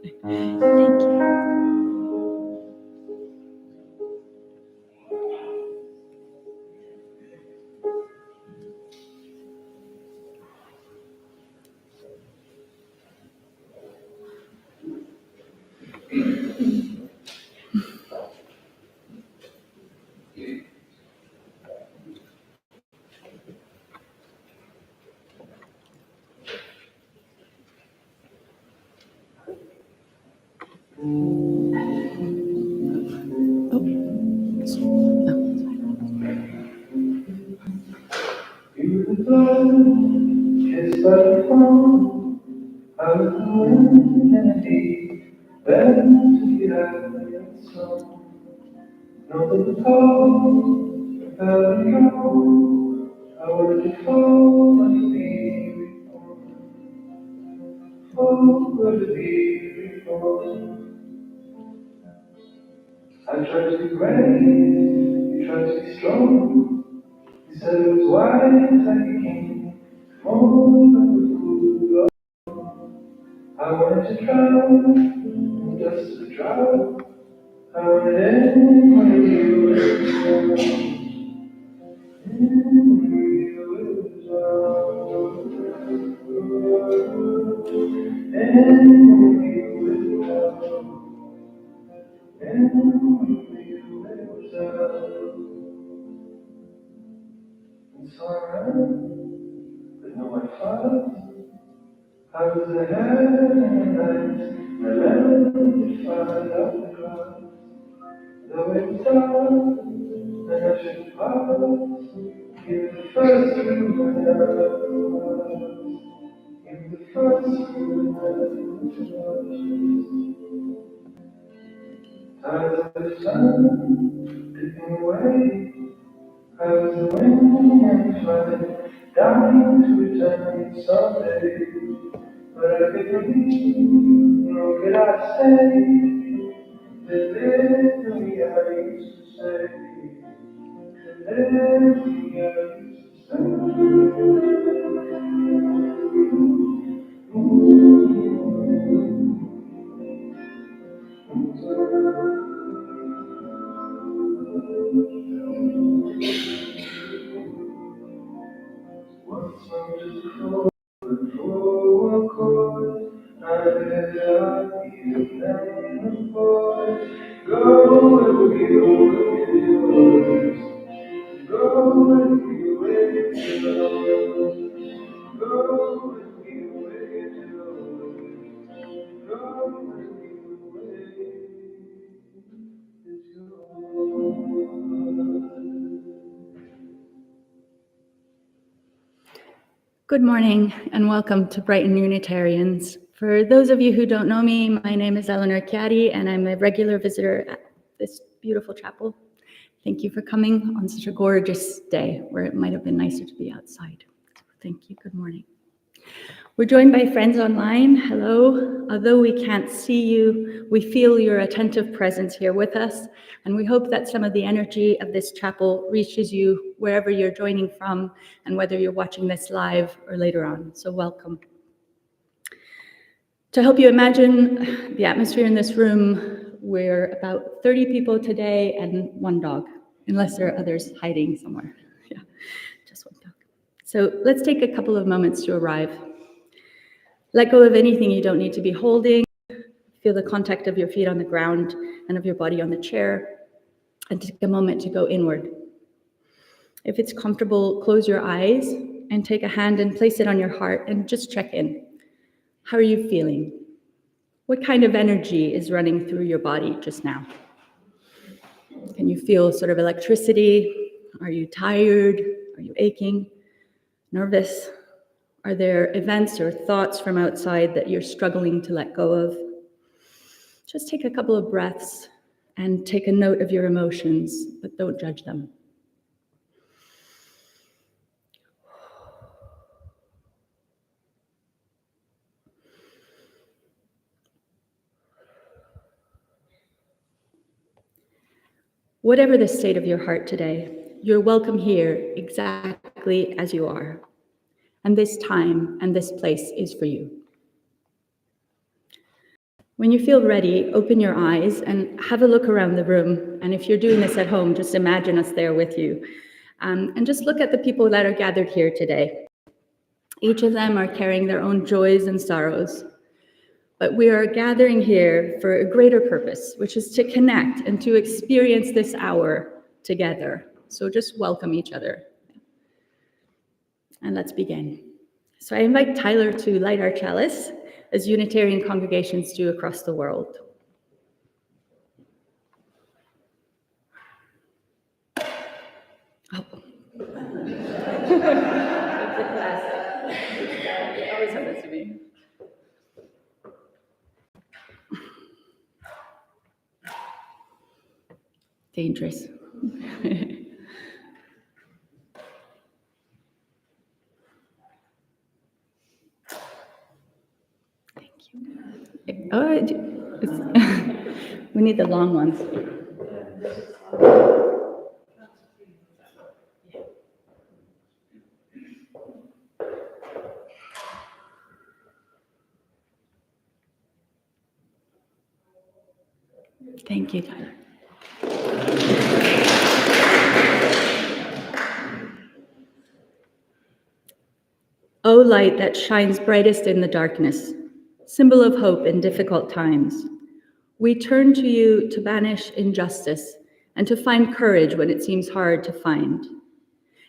Thank you. I tried to be brave, you tried to be strong. You said it was wise, I became more than the fool. I wanted to drown, just to drown. I wanted anyone of you as and so I ran, but no one followed. I was ahead and I ran to find out the clouds. Though it was dark, and I should pass. You were the first to remember. You were the first to remember. Tides of the sun dipping away. I was the wind and flying, dying to return someday. But I could leave, nor could I stay. Delivery, I used to say. Delivery, I used to say. Once I'm just for a cause, I bet I'd be the boy. Go and be yours. Go and be with yours. Go and be with yours. Go and be with Good morning and welcome to Brighton Unitarians. For those of you who don't know me, my name is Eleanor Chiari and I'm a regular visitor at this beautiful chapel. Thank you for coming on such a gorgeous day where it might have been nicer to be outside. Thank you. Good morning. We're joined by friends online. Hello. Although we can't see you, we feel your attentive presence here with us, and we hope that some of the energy of this chapel reaches you wherever you're joining from and whether you're watching this live or later on. So welcome. To help you imagine the atmosphere in this room, we're about 30 people today and one dog, unless there are others hiding somewhere. Yeah, just one dog. So let's take a couple of moments to arrive. Let go of anything you don't need to be holding. Feel the contact of your feet on the ground and of your body on the chair, and take a moment to go inward. If it's comfortable, close your eyes and take a hand and place it on your heart and just check in. How are you feeling? What kind of energy is running through your body just now? Can you feel sort of electricity? Are you tired? Are you aching? Nervous? Are there events or thoughts from outside that you're struggling to let go of? Just take a couple of breaths and take a note of your emotions, but don't judge them. Whatever the state of your heart today, you're welcome here exactly as you are. And this time and this place is for you. When you feel ready, open your eyes and have a look around the room. And if you're doing this at home, just imagine us there with you. And just look at the people that are gathered here today. Each of them are carrying their own joys and sorrows. But we are gathering here for a greater purpose, which is to connect and to experience this hour together. So just welcome each other. And let's begin. So I invite Tyler to light our chalice, as Unitarian congregations do across the world. Oh. It always happens to me. Dangerous. Thank you. Oh, we need the long ones. Thank you, Tyler. O light that shines brightest in the darkness, symbol of hope in difficult times, we turn to you to banish injustice and to find courage when it seems hard to find.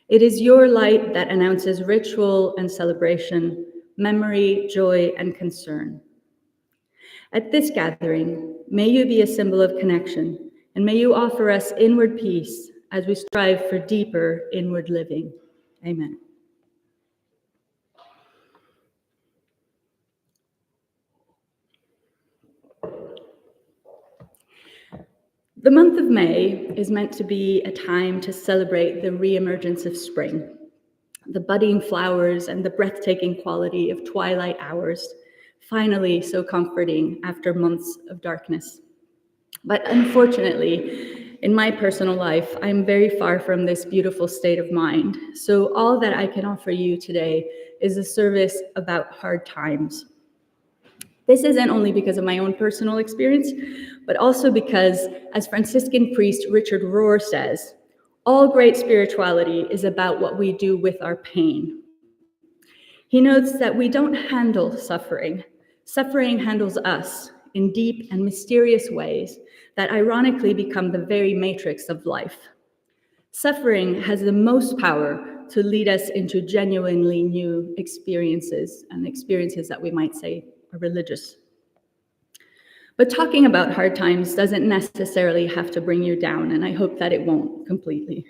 It is your light that announces ritual and celebration, memory, joy, and concern. At this gathering, may you be a symbol of connection, and may you offer us inward peace as we strive for deeper inward living. Amen. The month of May is meant to be a time to celebrate the reemergence of spring, the budding flowers and the breathtaking quality of twilight hours, finally so comforting after months of darkness. But unfortunately, in my personal life, I'm very far from this beautiful state of mind. So all that I can offer you today is a service about hard times. This isn't only because of my own personal experience, but also because, as Franciscan priest Richard Rohr says, all great spirituality is about what we do with our pain. He notes that we don't handle suffering. Suffering handles us in deep and mysterious ways that ironically become the very matrix of life. Suffering has the most power to lead us into genuinely new experiences, and experiences that we might say are religious. But talking about hard times doesn't necessarily have to bring you down, and I hope that it won't completely.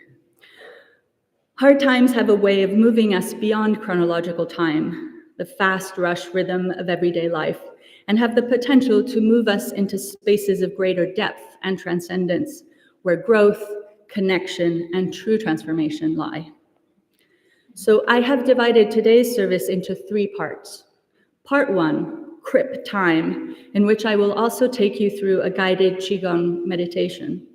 Hard times have a way of moving us beyond chronological time, the fast rush rhythm of everyday life, and have the potential to move us into spaces of greater depth and transcendence, where growth, connection, and true transformation lie. So I have divided today's service into 3 parts. Part 1, Crip Time, in which I will also take you through a guided Qigong meditation.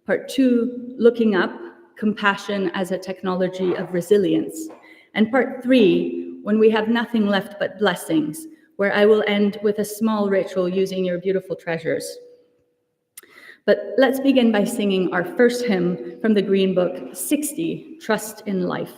Part 2, Looking Up, Compassion as a Technology of Resilience. And Part 3, When We Have Nothing Left But Blessings, where I will end with a small ritual using your beautiful treasures. But let's begin by singing our first hymn from the Green Book, 60, Trust in Life.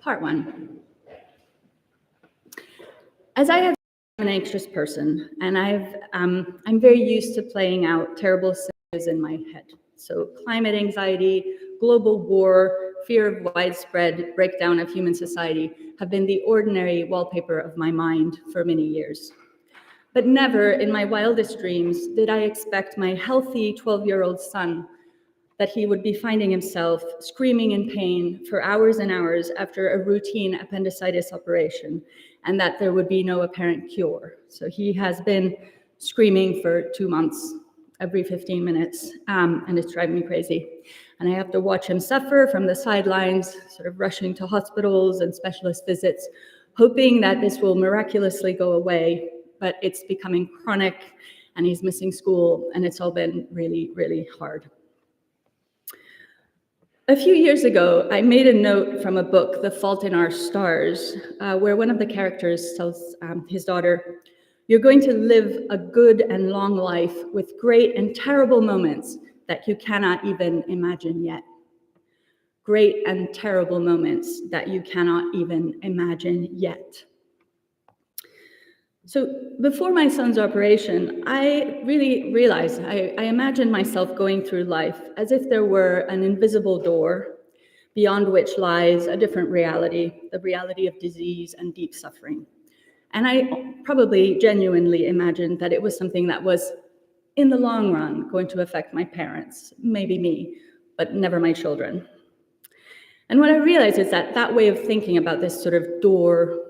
Part 1. As I have been an anxious person, and I'm very used to playing out terrible scenarios in my head. So climate anxiety, global war, fear of widespread breakdown of human society have been the ordinary wallpaper of my mind for many years. But never in my wildest dreams did I expect my healthy 12-year-old son that he would be finding himself screaming in pain for hours and hours after a routine appendicitis operation, and that there would be no apparent cure. So he has been screaming for 2 months, every 15 minutes, and it's driving me crazy. And I have to watch him suffer from the sidelines, sort of rushing to hospitals and specialist visits, hoping that this will miraculously go away, but it's becoming chronic, and he's missing school, and it's all been really, really hard. A few years ago, I made a note from a book, The Fault in Our Stars, where one of the characters tells his daughter, "You're going to live a good and long life with great and terrible moments that you cannot even imagine yet." Great and terrible moments that you cannot even imagine yet. So before my son's operation, I really realized, I imagined myself going through life as if there were an invisible door beyond which lies a different reality, the reality of disease and deep suffering. And I probably genuinely imagined that it was something that was, in the long run, going to affect my parents, maybe me, but never my children. And what I realized is that that way of thinking about this sort of door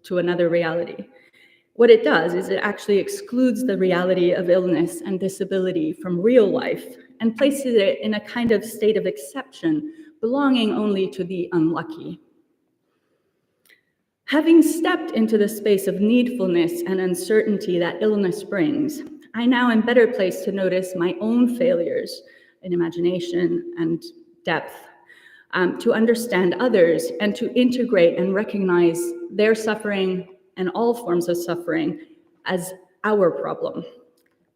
to another reality, what it does is it actually excludes the reality of illness and disability from real life and places it in a kind of state of exception, belonging only to the unlucky. Having stepped into the space of needfulness and uncertainty that illness brings, I now am better placed to notice my own failures in imagination and depth, to understand others and to integrate and recognize their suffering and all forms of suffering as our problem.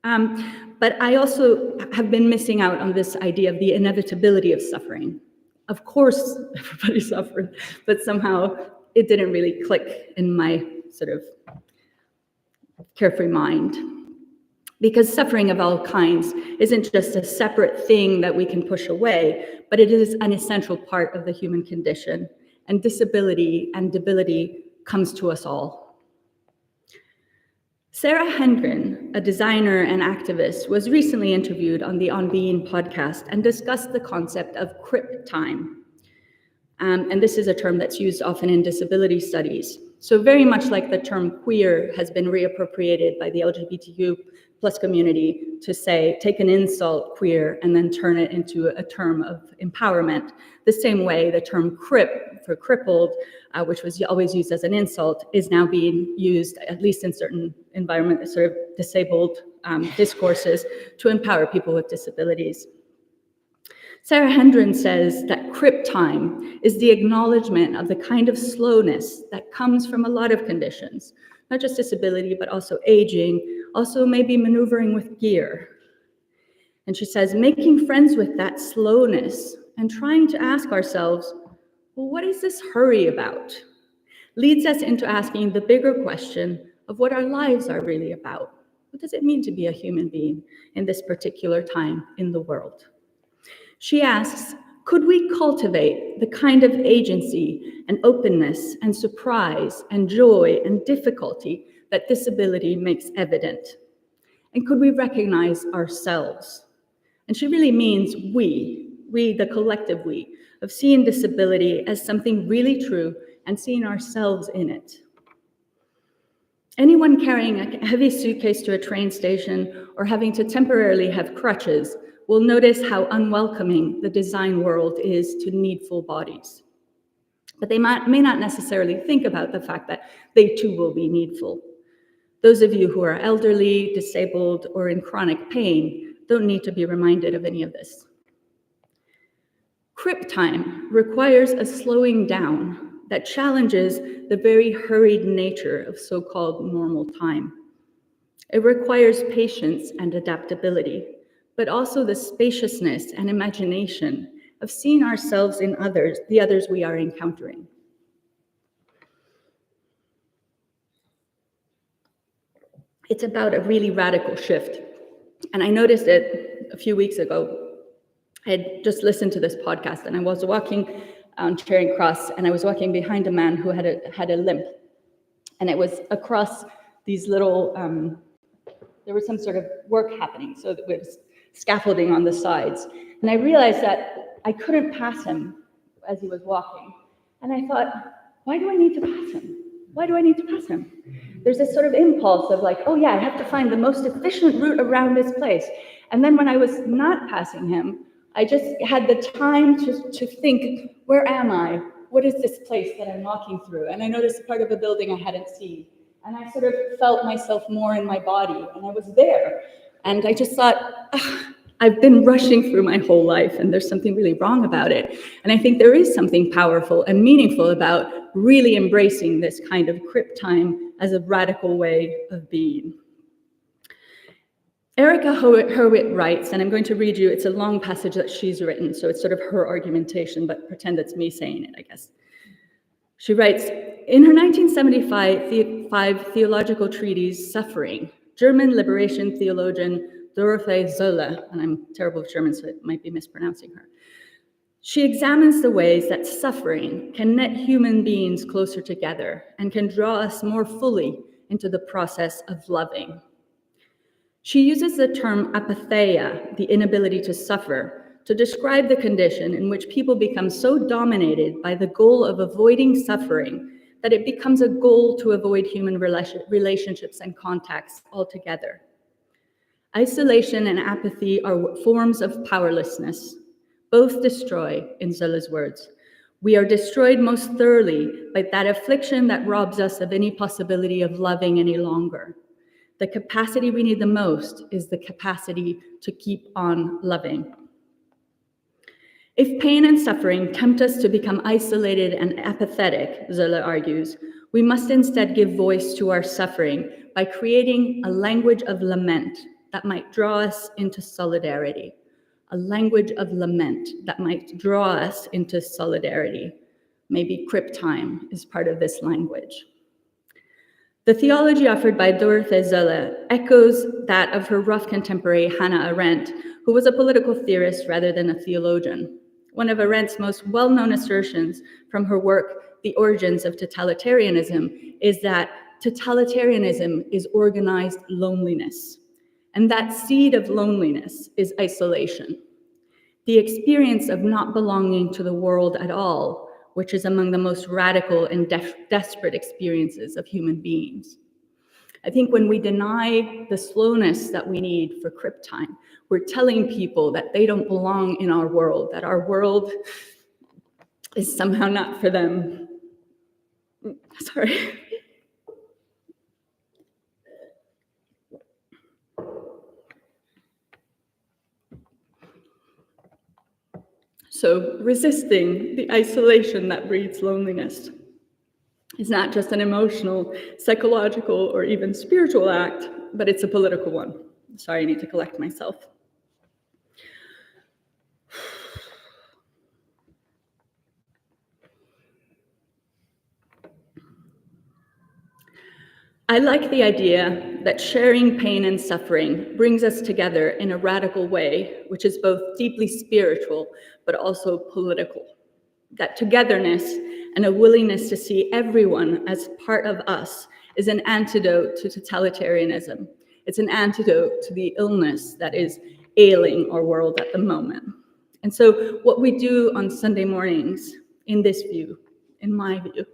But I also have been missing out on this idea of the inevitability of suffering. Of course, everybody suffered, but somehow it didn't really click in my sort of carefree mind. Because suffering of all kinds isn't just a separate thing that we can push away, but it is an essential part of the human condition. And disability and debility comes to us all. Sarah Hendren, a designer and activist, was recently interviewed on the On Being podcast and discussed the concept of crip time. And this is a term that's used often in disability studies. So very much like the term queer has been reappropriated by the LGBTQ plus community to say, take an insult, queer, and then turn it into a term of empowerment. The same way the term crip for crippled, which was always used as an insult, is now being used, at least in certain environments, sort of disabled discourses, to empower people with disabilities. Sarah Hendren says that crip time is the acknowledgement of the kind of slowness that comes from a lot of conditions, not just disability, but also aging, also maybe maneuvering with gear. And she says, making friends with that slowness and trying to ask ourselves, Well, what is this hurry about? Leads us into asking the bigger question of what our lives are really about. What does it mean to be a human being in this particular time in the world? She asks, could we cultivate the kind of agency and openness and surprise and joy and difficulty that disability makes evident? And could we recognize ourselves? And she really means we, the collective we, of seeing disability as something really true and seeing ourselves in it. Anyone carrying a heavy suitcase to a train station or having to temporarily have crutches will notice how unwelcoming the design world is to needful bodies. But they may not necessarily think about the fact that they too will be needful. Those of you who are elderly, disabled, or in chronic pain don't need to be reminded of any of this. Crip time requires a slowing down that challenges the very hurried nature of so-called normal time. It requires patience and adaptability, but also the spaciousness and imagination of seeing ourselves in others, the others we are encountering. It's about a really radical shift. And I noticed it a few weeks ago. I had just listened to this podcast and I was walking on Charing Cross and I was walking behind a man who had a limp. And it was across these little, there was some sort of work happening. So there was scaffolding on the sides. And I realized that I couldn't pass him as he was walking. And I thought, why do I need to pass him? Why do I need to pass him? There's this sort of impulse of like, oh yeah, I have to find the most efficient route around this place. And then when I was not passing him, I just had the time to think, where am I? What is this place that I'm walking through? And I noticed a part of a building I hadn't seen. And I sort of felt myself more in my body, and I was there. And I just thought, I've been rushing through my whole life, and there's something really wrong about it. And I think there is something powerful and meaningful about really embracing this kind of crip time as a radical way of being. Erica Hurwitz writes, and I'm going to read you, it's a long passage that she's written, so it's sort of her argumentation, but pretend it's me saying it, I guess. She writes, in her 1975 theological treatise, Suffering, German liberation theologian Dorothee Sölle, and I'm terrible with German, so it might be mispronouncing her, she examines the ways that suffering can knit human beings closer together and can draw us more fully into the process of loving. She uses the term apatheia, the inability to suffer, to describe the condition in which people become so dominated by the goal of avoiding suffering that it becomes a goal to avoid human relationships and contacts altogether. Isolation and apathy are forms of powerlessness. Both destroy, in Zölle's words. We are destroyed most thoroughly by that affliction that robs us of any possibility of loving any longer. The capacity we need the most is the capacity to keep on loving. If pain and suffering tempt us to become isolated and apathetic, Zölle argues, we must instead give voice to our suffering by creating a language of lament that might draw us into solidarity. A language of lament that might draw us into solidarity. Maybe crip time is part of this language. The theology offered by Dorothee Sölle echoes that of her rough contemporary Hannah Arendt, who was a political theorist rather than a theologian. One of Arendt's most well-known assertions from her work, The Origins of Totalitarianism, is that totalitarianism is organized loneliness. And that seed of loneliness is isolation. The experience of not belonging to the world at all, which is among the most radical and desperate experiences of human beings. I think when we deny the slowness that we need for crip time, we're telling people that they don't belong in our world, that our world is somehow not for them. Sorry. So resisting the isolation that breeds loneliness is not just an emotional, psychological, or even spiritual act, but it's a political one. Sorry, I need to collect myself. I like the idea that sharing pain and suffering brings us together in a radical way, which is both deeply spiritual but also political. That togetherness and a willingness to see everyone as part of us is an antidote to totalitarianism. It's an antidote to the illness that is ailing our world at the moment. And so what we do on Sunday mornings, in this view, in my view,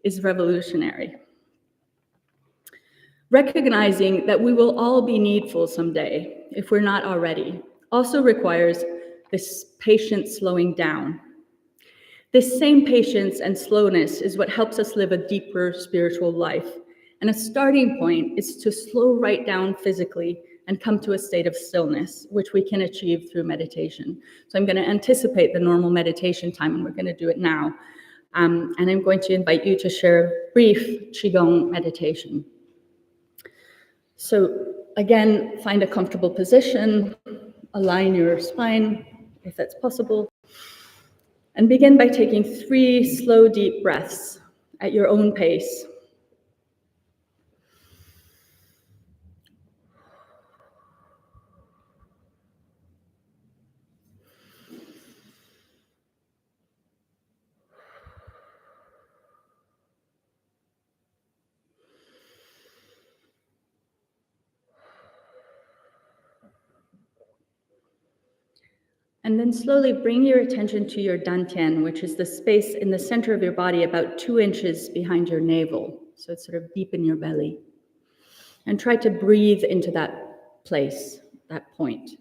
is revolutionary. Recognizing that we will all be needful someday, if we're not already, also requires this patient slowing down. This same patience and slowness is what helps us live a deeper spiritual life. And a starting point is to slow right down physically and come to a state of stillness, which we can achieve through meditation. So I'm going to anticipate the normal meditation time, and we're going to do it now. And I'm going to invite you to share a brief Qigong meditation. So again, find a comfortable position, align your spine, if that's possible, and begin by taking 3 slow, deep breaths at your own pace. And then slowly bring your attention to your dantian, which is the space in the center of your body about 2 inches behind your navel. So it's sort of deep in your belly. And try to breathe into that place, that point.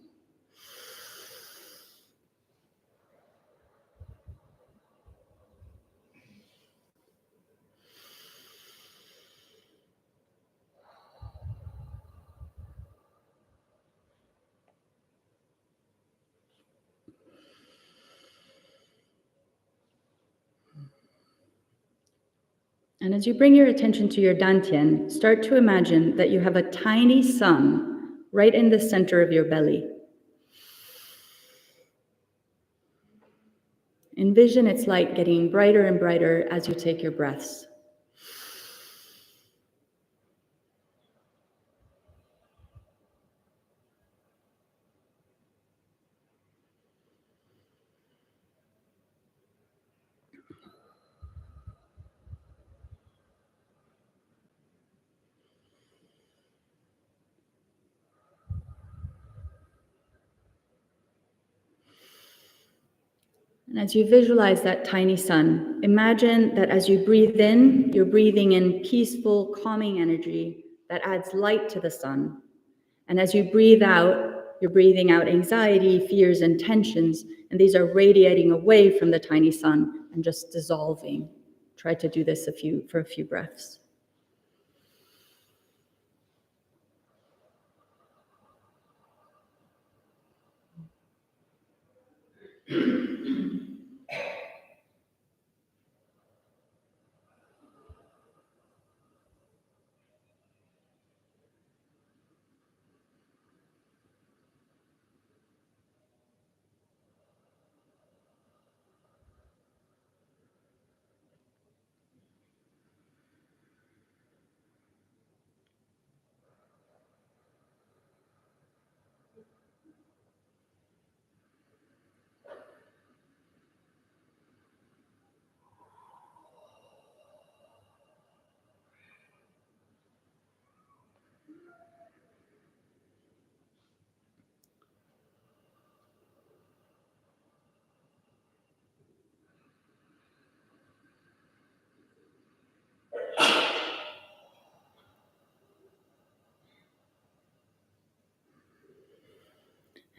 And as you bring your attention to your dantian, start to imagine that you have a tiny sun right in the center of your belly. Envision its light getting brighter and brighter as you take your breaths. And as you visualize that tiny sun, imagine that as you breathe in, you're breathing in peaceful, calming energy that adds light to the sun. And as you breathe out, you're breathing out anxiety, fears, and tensions, and these are radiating away from the tiny sun and just dissolving. Try to do this for a few breaths.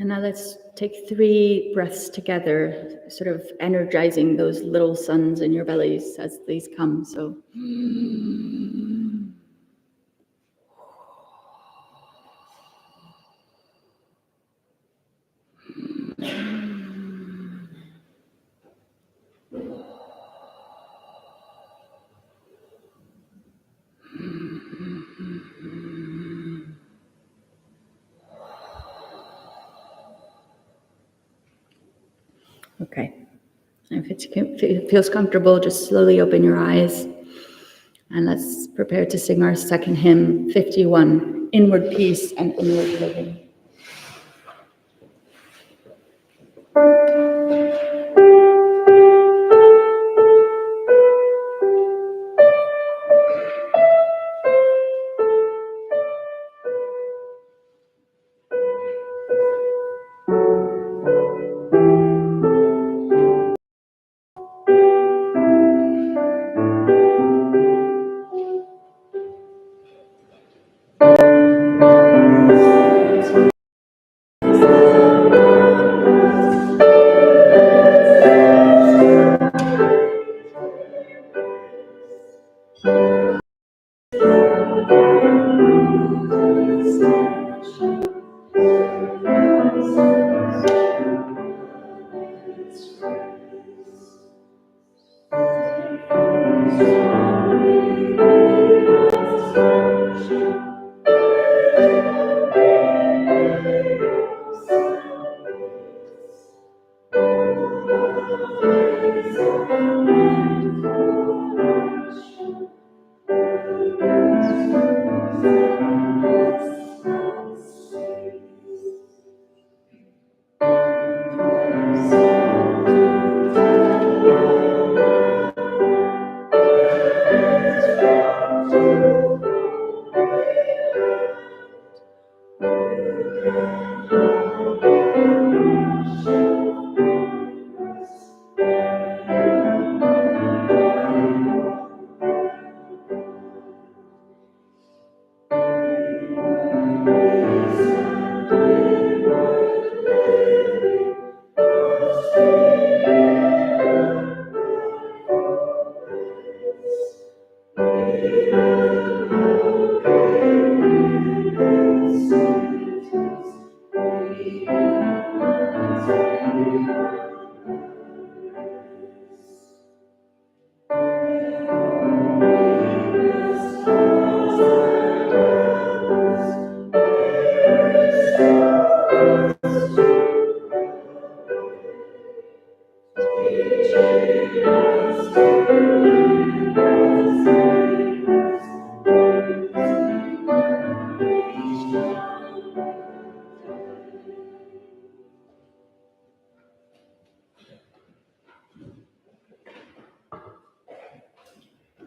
And now let's take 3 breaths together, sort of energizing those little suns in your bellies as these come. So. Okay. If it feels comfortable, just slowly open your eyes. And let's prepare to sing our second hymn, 51, Inward Peace and Inward Living.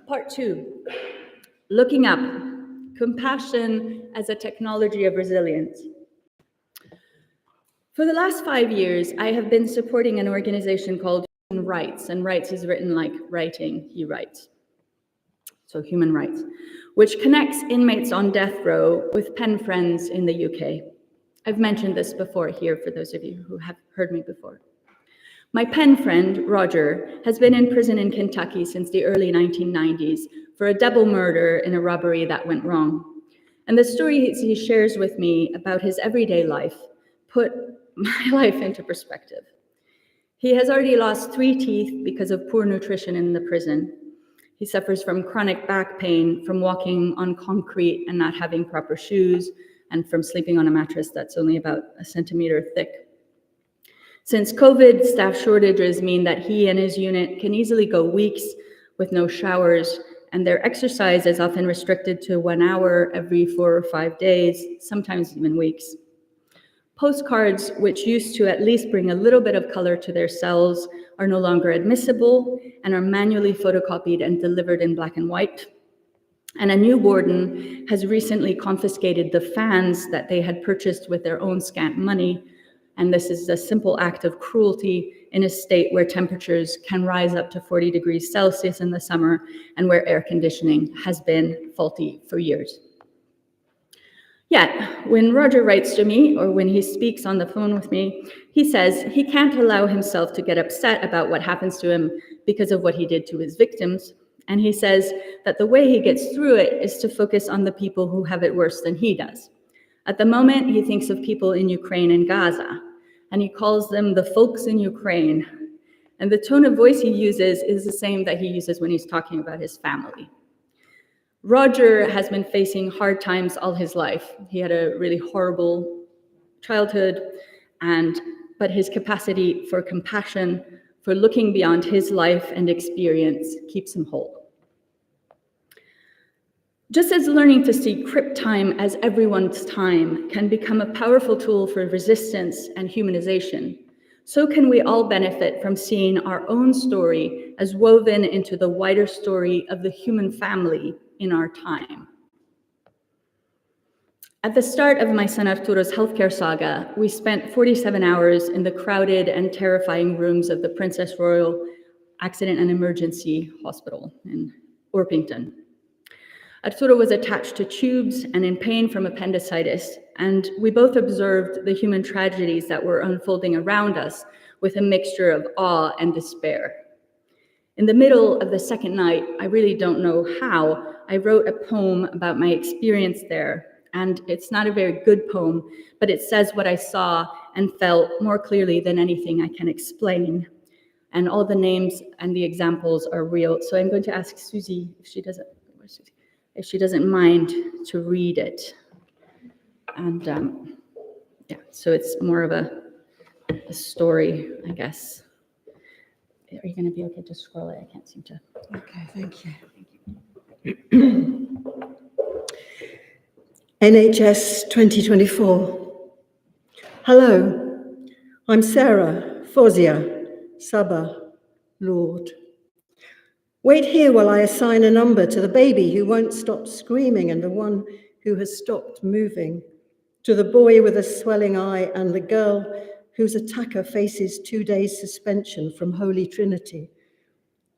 Part 2, looking up, compassion as a technology of resilience. For the last 5 years, I have been supporting an organization called Human Rights, and rights is written like writing, he writes. So Human Rights, which connects inmates on death row with pen friends in the UK. I've mentioned this before here for those of you who have heard me before. My pen friend, Roger, has been in prison in Kentucky since the early 1990s for a double murder in a robbery that went wrong. And the stories he shares with me about his everyday life put my life into perspective. He has already lost 3 teeth because of poor nutrition in the prison. He suffers from chronic back pain from walking on concrete and not having proper shoes, and from sleeping on a mattress that's only about a centimeter thick. Since COVID, staff shortages mean that he and his unit can easily go weeks with no showers, and their exercise is often restricted to 1 hour every 4 or 5 days, sometimes even weeks. Postcards, which used to at least bring a little bit of color to their cells, are no longer admissible and are manually photocopied and delivered in black and white. And a new warden has recently confiscated the fans that they had purchased with their own scant money. And this is a simple act of cruelty in a state where temperatures can rise up to 40 degrees Celsius in the summer and where air conditioning has been faulty for years. Yet, when Roger writes to me, or when he speaks on the phone with me, he says he can't allow himself to get upset about what happens to him because of what he did to his victims. And he says that the way he gets through it is to focus on the people who have it worse than he does. At the moment, he thinks of people in Ukraine and Gaza, and he calls them the folks in Ukraine. And the tone of voice he uses is the same that he uses when he's talking about his family. Roger has been facing hard times all his life. He had a really horrible childhood, but his capacity for compassion, for looking beyond his life and experience, keeps him whole. Just as learning to see crypt time as everyone's time can become a powerful tool for resistance and humanization, so can we all benefit from seeing our own story as woven into the wider story of the human family in our time. At the start of my son Arturo's healthcare saga, we spent 47 hours in the crowded and terrifying rooms of the Princess Royal Accident and Emergency Hospital in Orpington. Arturo was attached to tubes and in pain from appendicitis, and we both observed the human tragedies that were unfolding around us with a mixture of awe and despair. In the middle of the second night, I really don't know how, I wrote a poem about my experience there. And it's not a very good poem, but it says what I saw and felt more clearly than anything I can explain. And all the names and the examples are real. So I'm going to ask Susie if she doesn't mind to read it. And yeah, so it's more of a story, I guess. Are you going to be okay to scroll it? I can't seem to. Okay, thank you. NHS 2024. Hello, I'm Sarah, Fozia, Saba, Lord. Wait here while I assign a number to the baby who won't stop screaming and the one who has stopped moving, to the boy with a swelling eye and the girl whose attacker faces 2 days suspension from Holy Trinity.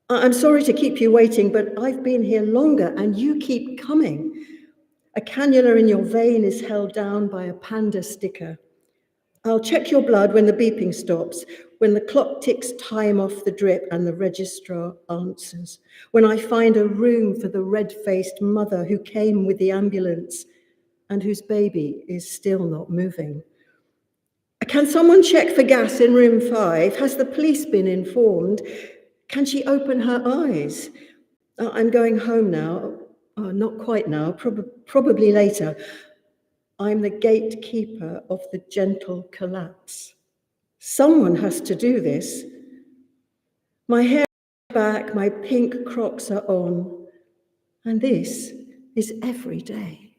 I'm sorry to keep you waiting, but I've been here longer and you keep coming. A cannula in your vein is held down by a panda sticker. I'll check your blood when the beeping stops, when the clock ticks time off the drip and the registrar answers, when I find a room for the red-faced mother who came with the ambulance and whose baby is still not moving. Can someone check for gas in room 5? Has the police been informed? Can she open her eyes? I'm going home now. Oh, not quite now, probably later. I'm the gatekeeper of the gentle collapse. Someone has to do this. My hair is back, my pink Crocs are on, and this is every day.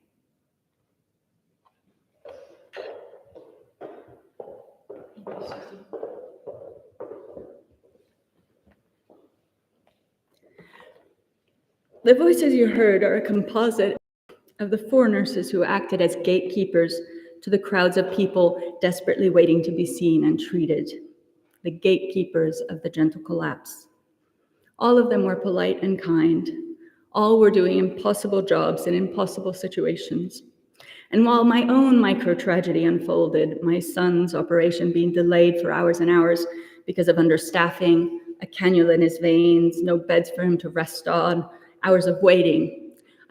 The voices you heard are a composite of the 4 nurses who acted as gatekeepers to the crowds of people desperately waiting to be seen and treated, the gatekeepers of the gentle collapse. All of them were polite and kind. All were doing impossible jobs in impossible situations. And while my own micro-tragedy unfolded, my son's operation being delayed for hours and hours because of understaffing, a cannula in his veins, no beds for him to rest on, hours of waiting,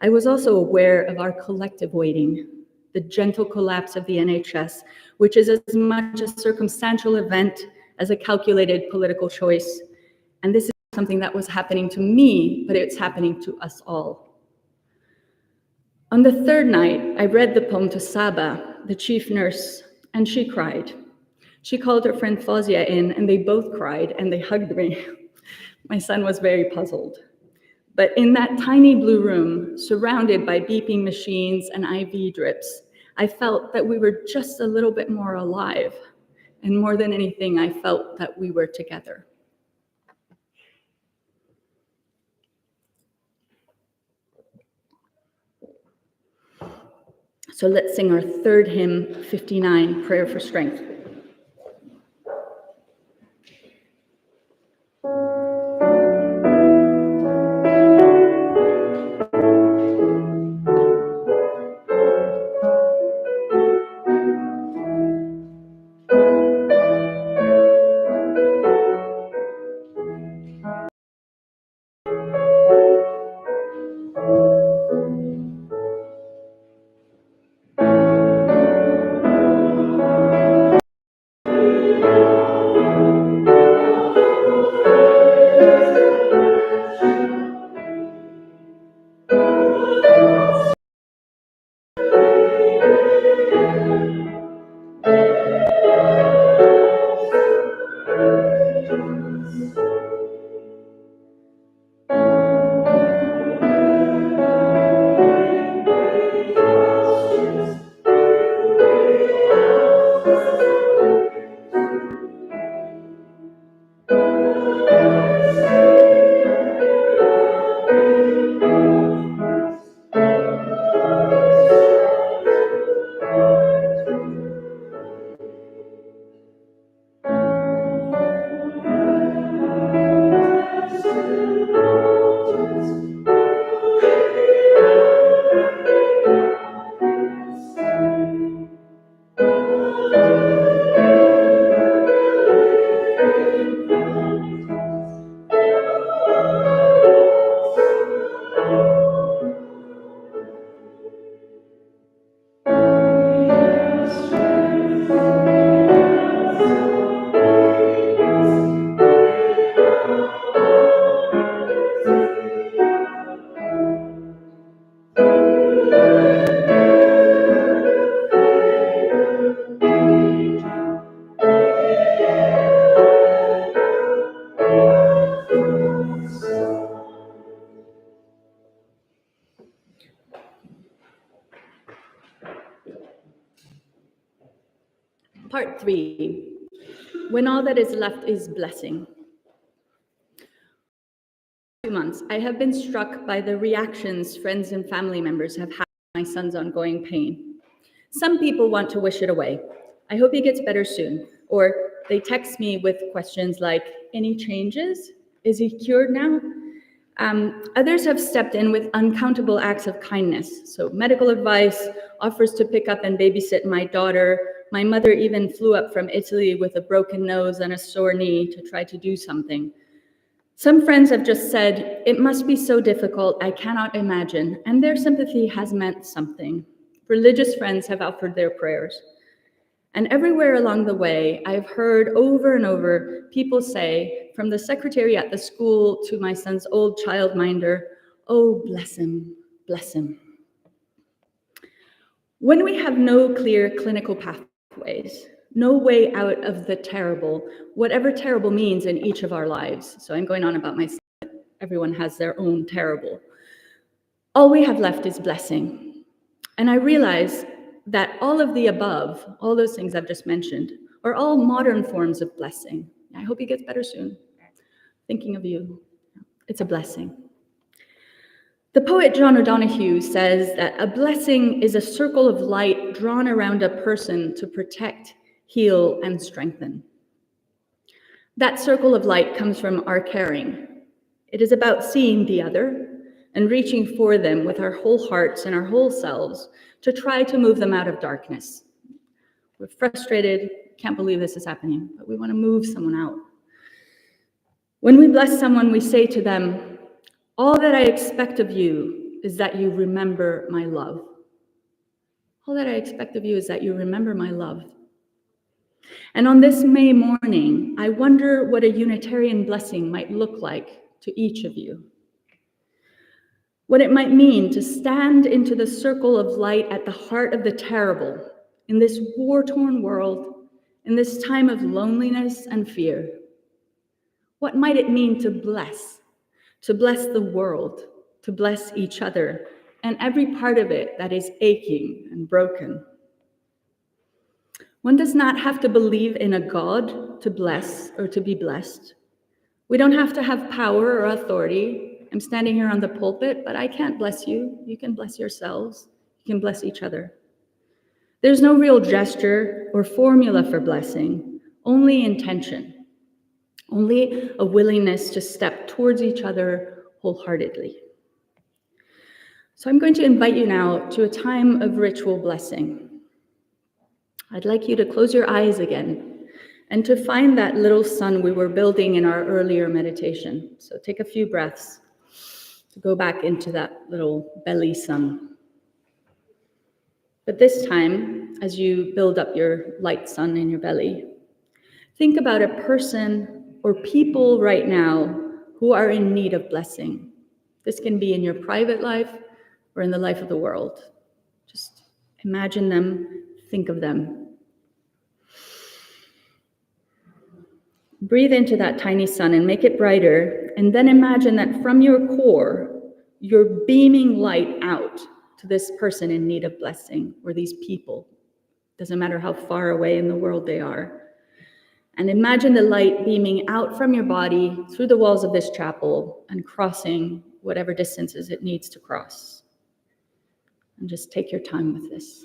I was also aware of our collective waiting, the gentle collapse of the NHS, which is as much a circumstantial event as a calculated political choice. And this is something that was happening to me, but it's happening to us all. On the 3rd night, I read the poem to Saba, the chief nurse, and she cried. She called her friend Fozia in, and they both cried, and they hugged me. My son was very puzzled. But in that tiny blue room, surrounded by beeping machines and IV drips, I felt that we were just a little bit more alive. And more than anything, I felt that we were together. So let's sing our 3rd hymn, 59, Prayer for Strength. Part 3, when all that is left is blessing. 2 months, I have been struck by the reactions friends and family members have had to my son's ongoing pain. Some people want to wish it away. I hope he gets better soon. Or they text me with questions like, any changes? Is he cured now? Others have stepped in with uncountable acts of kindness. So medical advice, offers to pick up and babysit my daughter. My mother even flew up from Italy with a broken nose and a sore knee to try to do something. Some friends have just said, it must be so difficult, I cannot imagine, and their sympathy has meant something. Religious friends have offered their prayers. And everywhere along the way, I've heard over and over people say, from the secretary at the school to my son's old childminder, oh, bless him, bless him. When we have no clear clinical pathways, no way out of the terrible, whatever terrible means in each of our lives, so I'm going on about myself, everyone has their own terrible, all we have left is blessing. And I realize that all of the above, all those things I've just mentioned, are all modern forms of blessing. I hope he gets better soon. Thinking of you, it's a blessing. The poet John O'Donohue says that a blessing is a circle of light drawn around a person to protect, heal, and strengthen. That circle of light comes from our caring. It is about seeing the other and reaching for them with our whole hearts and our whole selves to try to move them out of darkness. We're frustrated, can't believe this is happening, but we want to move someone out. When we bless someone, we say to them, all that I expect of you is that you remember my love. All that I expect of you is that you remember my love. And on this May morning, I wonder what a Unitarian blessing might look like to each of you. What it might mean to stand into the circle of light at the heart of the terrible in this war-torn world, in this time of loneliness and fear. What might it mean to bless the world, to bless each other, and every part of it that is aching and broken? One does not have to believe in a God to bless or to be blessed. We don't have to have power or authority. I'm standing here on the pulpit, but I can't bless you. You can bless yourselves. You can bless each other. There's no real gesture or formula for blessing, only intention, only a willingness to step towards each other wholeheartedly. So I'm going to invite you now to a time of ritual blessing. I'd like you to close your eyes again and to find that little sun we were building in our earlier meditation. So take a few breaths to go back into that little belly sun. But this time, as you build up your light sun in your belly, think about a person or people right now who are in need of blessing. This can be in your private life or in the life of the world. Just imagine them, think of them. Breathe into that tiny sun and make it brighter, and then imagine that from your core, you're beaming light out to this person in need of blessing, or these people. Doesn't matter how far away in the world they are. And imagine the light beaming out from your body through the walls of this chapel and crossing whatever distances it needs to cross. And just take your time with this.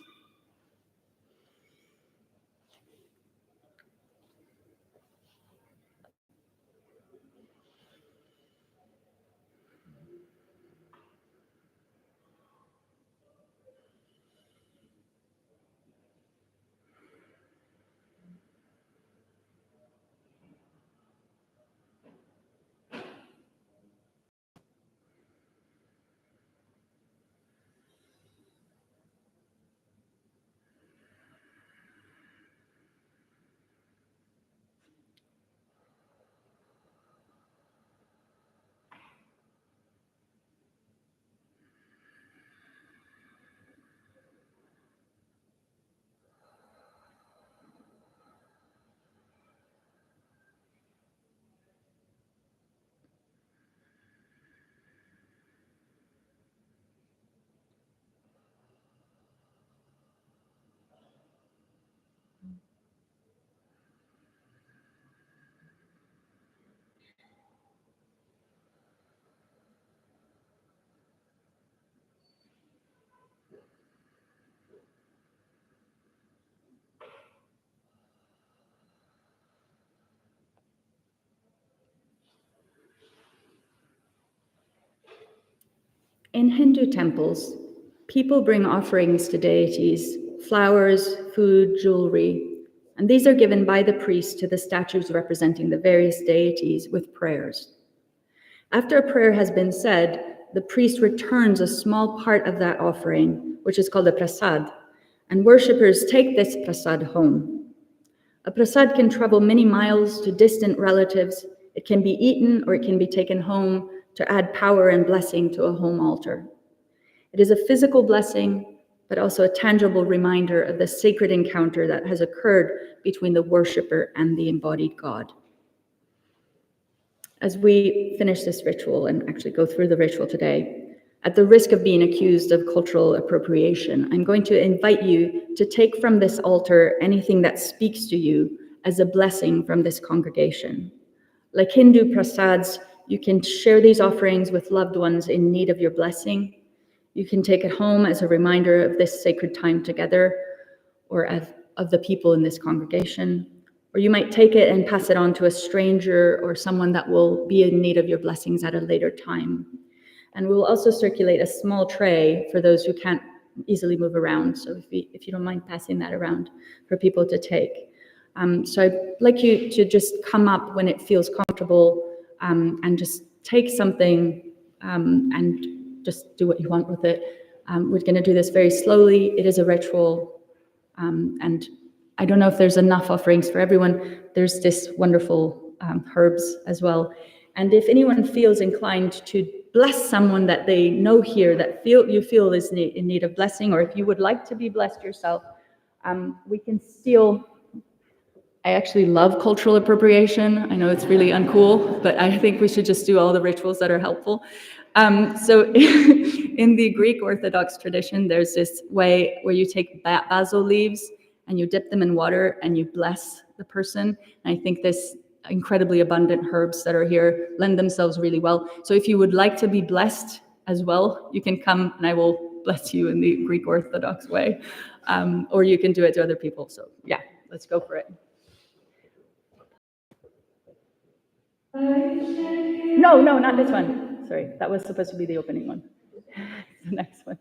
In Hindu temples, people bring offerings to deities, flowers, food, jewelry, and these are given by the priest to the statues representing the various deities with prayers. After a prayer has been said, the priest returns a small part of that offering, which is called a prasad, and worshippers take this prasad home. A prasad can travel many miles to distant relatives. It can be eaten or it can be taken home to add power and blessing to a home altar. It is a physical blessing, but also a tangible reminder of the sacred encounter that has occurred between the worshipper and the embodied God. As we finish this ritual and actually go through the ritual today, at the risk of being accused of cultural appropriation, I'm going to invite you to take from this altar anything that speaks to you as a blessing from this congregation. Like Hindu prasads, you can share these offerings with loved ones in need of your blessing. You can take it home as a reminder of this sacred time together or of the people in this congregation. Or you might take it and pass it on to a stranger or someone that will be in need of your blessings at a later time. And we'll also circulate a small tray for those who can't easily move around. So if you don't mind passing that around for people to take. So I'd like you to just come up when it feels comfortable and just take something and just do what you want with it. We're going to do this very slowly. It is a ritual. And I don't know if there's enough offerings for everyone. There's this wonderful herbs as well. And if anyone feels inclined to bless someone that they know here that you feel is in need of blessing, or if you would like to be blessed yourself, we can steal. I actually love cultural appropriation. I know it's really uncool, but I think we should just do all the rituals that are helpful. So in the Greek Orthodox tradition, there's this way where you take basil leaves and you dip them in water and you bless the person. And I think this incredibly abundant herbs that are here lend themselves really well. So if you would like to be blessed as well, you can come and I will bless you in the Greek Orthodox way. Or you can do it to other people. So yeah, let's go for it. No, not this one. Sorry, that was supposed to be the opening one. The next one.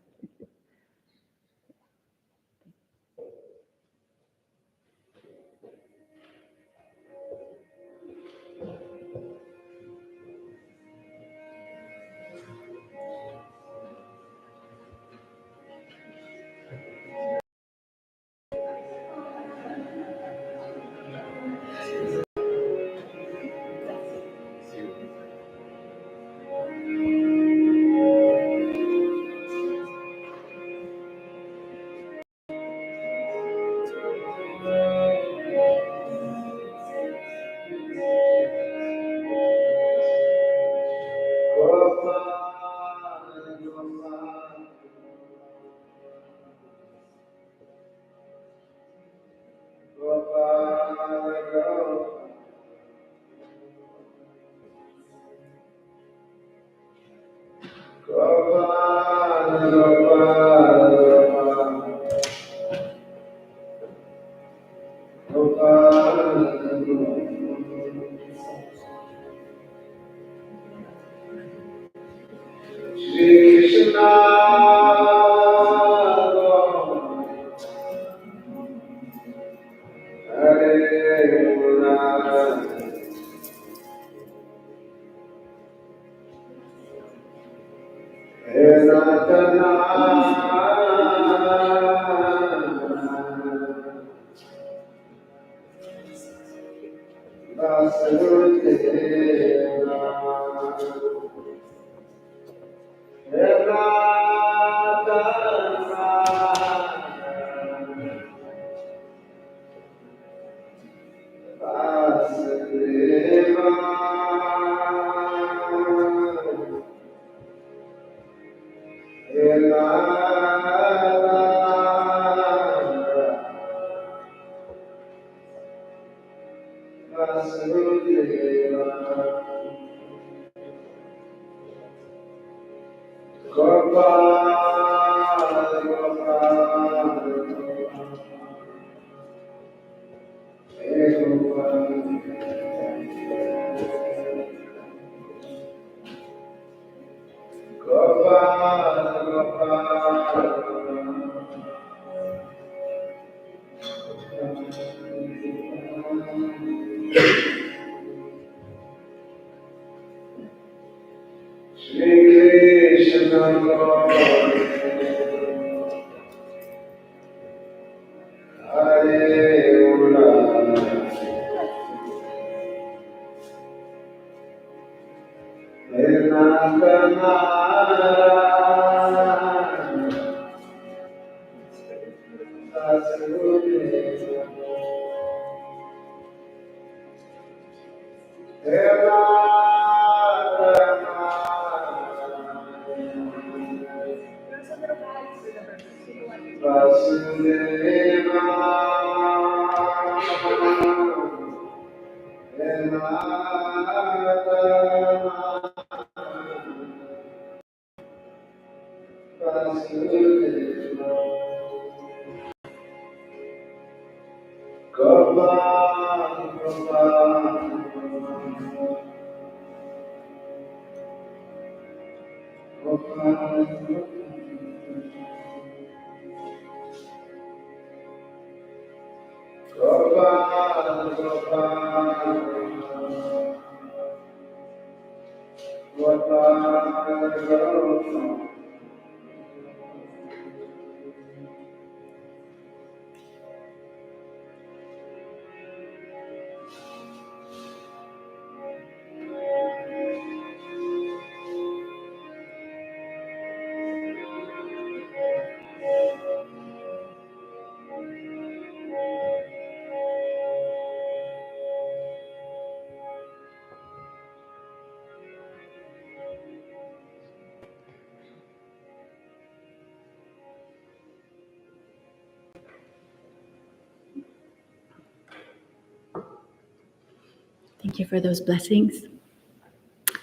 Thank you for those blessings.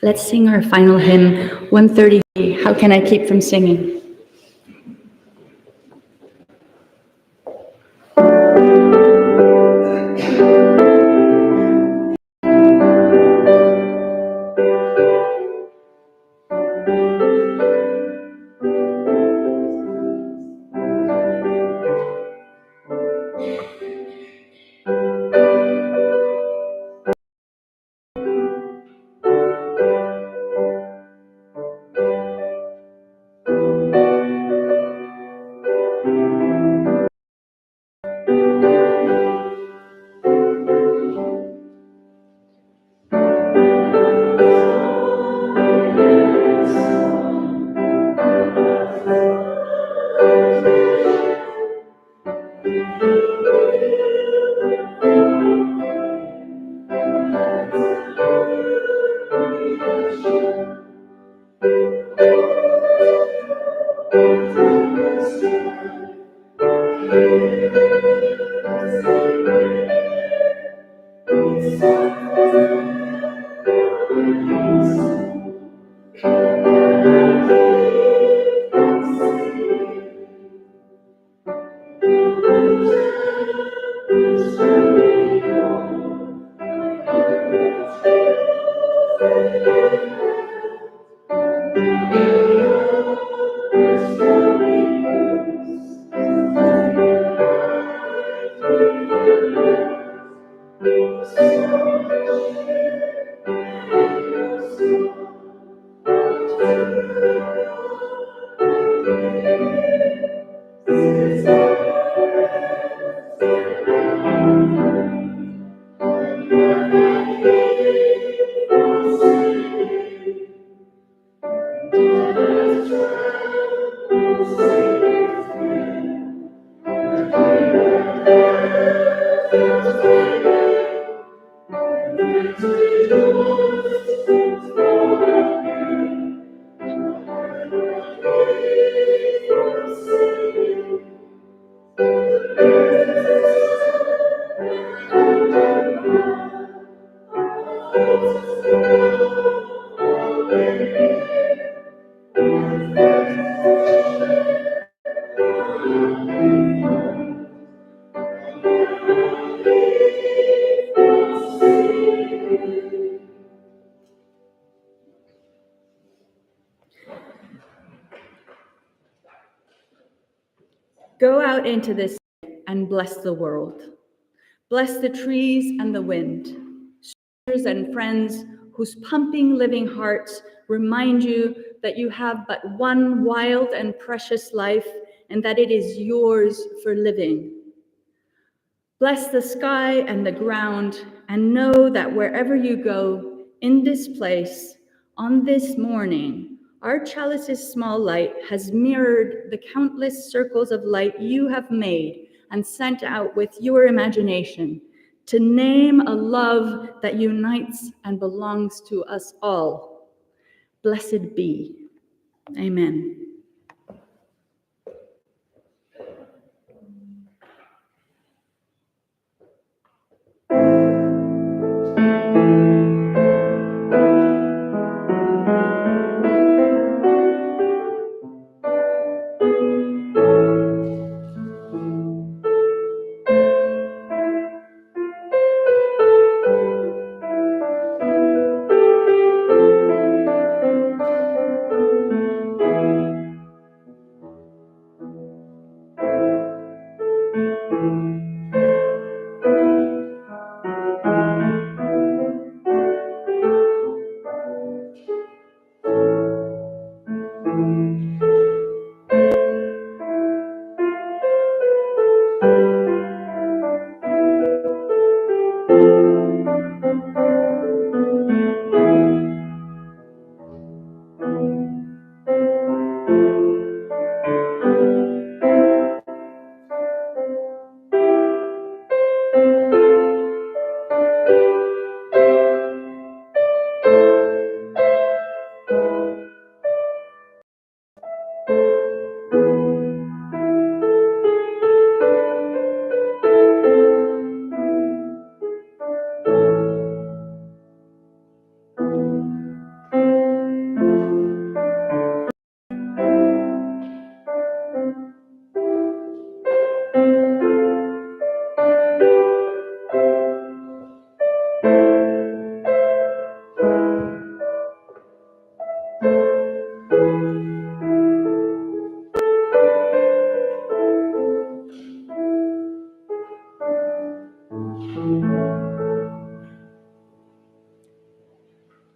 Let's sing our final hymn, 133, How Can I Keep from Singing? Go out into this and bless the world. Bless the trees and the wind, strangers and friends whose pumping living hearts remind you that you have but one wild and precious life and that it is yours for living. Bless the sky and the ground, and know that wherever you go in this place, on this morning, our chalice's small light has mirrored the countless circles of light you have made and sent out with your imagination to name a love that unites and belongs to us all. Blessed be. Amen.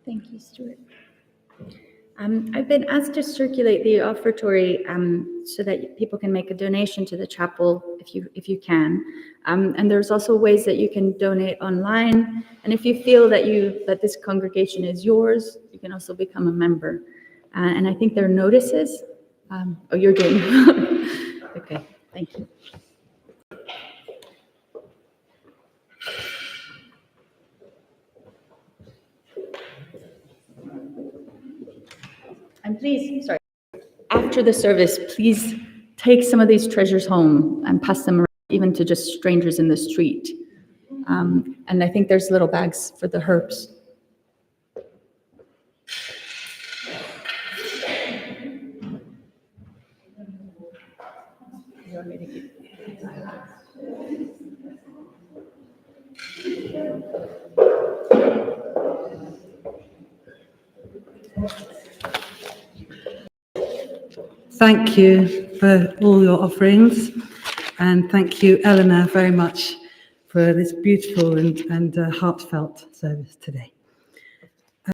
Thank you, Stuart. I've been asked to circulate the offertory so that people can make a donation to the chapel if you can. And there's also ways that you can donate online. And if you feel that this congregation is yours, you can also become a member. And I think there are notices. Oh, you're doing. Okay, thank you. And please, sorry, after the service, please take some of these treasures home and pass them around, even to just strangers in the street. And I think there's little bags for the herbs. Thank you for all your offerings, and thank you, Eleanor, very much for this beautiful and heartfelt service today.